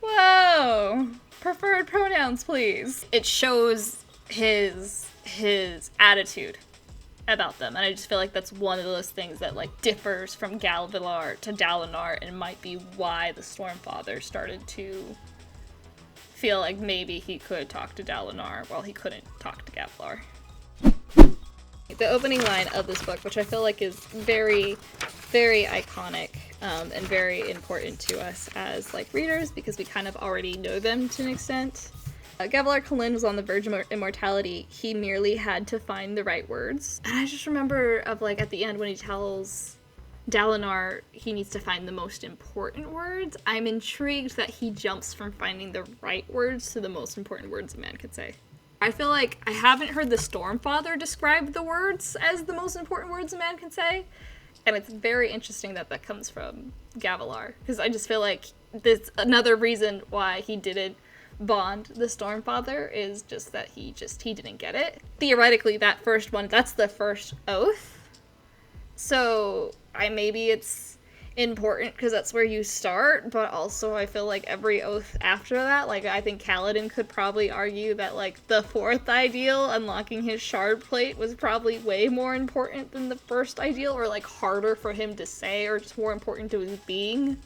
Whoa. Preferred pronouns, please. It shows his attitude about them, and I just feel like that's one of those things that, like, differs from Gavilar to Dalinar, and might be why the Stormfather started to feel like maybe he could talk to Dalinar while he couldn't talk to Gavilar. The opening line of this book, which I feel like is very, very iconic, and very important to us as, like, readers, because we kind of already know them to an extent. Gavilar Kholin was on the verge of immortality. He merely had to find the right words. And I just remember of, like, at the end when he tells Dalinar he needs to find the most important words. I'm intrigued that he jumps from finding the right words to the most important words a man could say. I feel like I haven't heard the Stormfather describe the words as the most important words a man can say. And it's very interesting that that comes from Gavilar. Because I just feel like this another reason why he didn't bond the Stormfather is just that he didn't get it. Theoretically, that first one, that's the first oath. So maybe it's important because that's where you start, but also I feel like every oath after that, like I think Kaladin could probably argue that like the fourth ideal, unlocking his shard plate, was probably way more important than the first ideal, or like harder for him to say, or just more important to his being.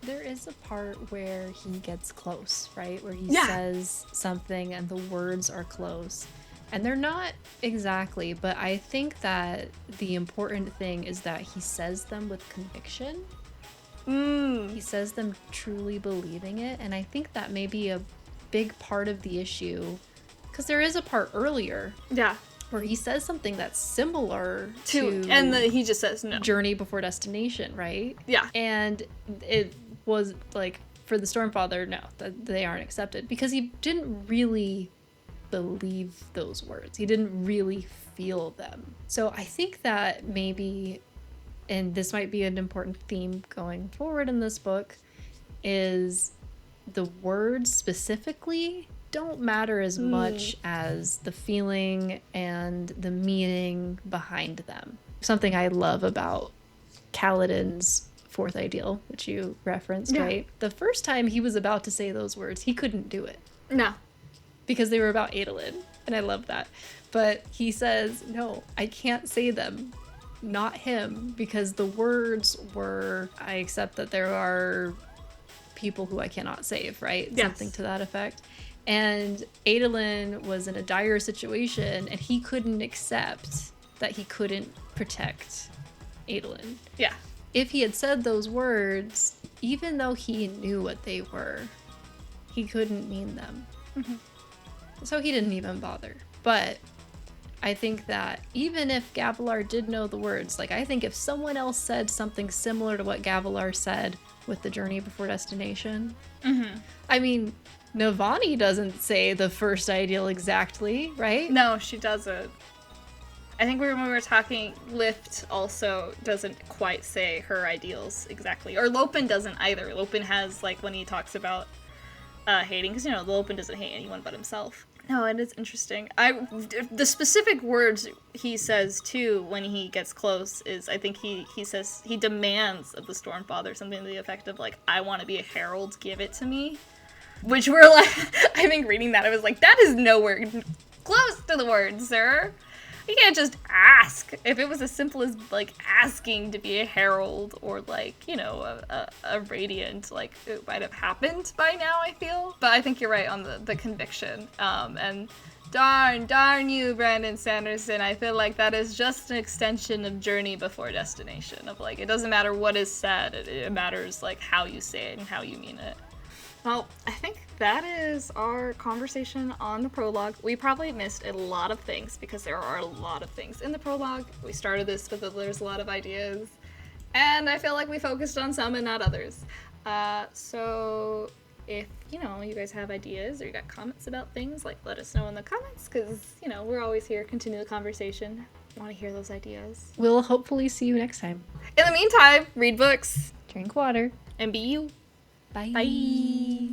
There is a part where he gets close, right? Where he Yeah. says something and the words are close. And they're not exactly, but I think that the important thing is that he says them with conviction. He says them truly believing it, and I think that may be a big part of the issue, because there is a part earlier Yeah. where he says something that's similar to And he just says no. Journey Before Destination, right? Yeah. And it was like, for the Stormfather, no, they aren't accepted, because he didn't really believe those words. He didn't really feel them. So I think that maybe, and this might be an important theme going forward in this book, is the words specifically don't matter as much as the feeling and the meaning behind them. Something I love about Kaladin's fourth ideal, which you referenced, right? The first time he was about to say those words, he couldn't do it. No. Because they were about Adolin, and I love that. But he says, no, I can't say them. Not him, because the words were, I accept that there are people who I cannot save, right? Yes. Something to that effect. And Adolin was in a dire situation, and he couldn't accept that he couldn't protect Adolin. Yeah. If he had said those words, even though he knew what they were, he couldn't mean them. So he didn't even bother. But I think that even if Gavilar did know the words, like I think if someone else said something similar to what Gavilar said with the Journey Before Destination, I mean, Navani doesn't say the first ideal exactly, right? No, she doesn't. I think when we were talking, Lift also doesn't quite say her ideals exactly. Or Lopin doesn't either. Lopin has, like, when he talks about hating, because, you know, Lopin doesn't hate anyone but himself. No, and it's interesting. The specific words he says, too, when he gets close is, I think he says, he demands of the Stormfather something to the effect of, like, I want to be a herald, give it to me. Which were, like, I think reading that, I was like, that is nowhere close to the words, sir. You can't just ask. If it was as simple as, like, asking to be a herald or, like, you know, a radiant, like, it might have happened by now, I feel. But I think you're right on the conviction. And darn you, Brandon Sanderson. I feel like that is just an extension of Journey Before Destination. Of, like, it doesn't matter what is said. It matters, like, how you say it and how you mean it. Well, I think that is our conversation on the prologue. We probably missed a lot of things because there are a lot of things in the prologue. We started this, but there's a lot of ideas. And I feel like we focused on some and not others. So if, you know, you guys have ideas or you got comments about things, like, let us know in the comments because, you know, we're always here. Continue the conversation. I want to hear those ideas. We'll hopefully see you next time. In the meantime, read books. Drink water. And be you. Bye. Bye.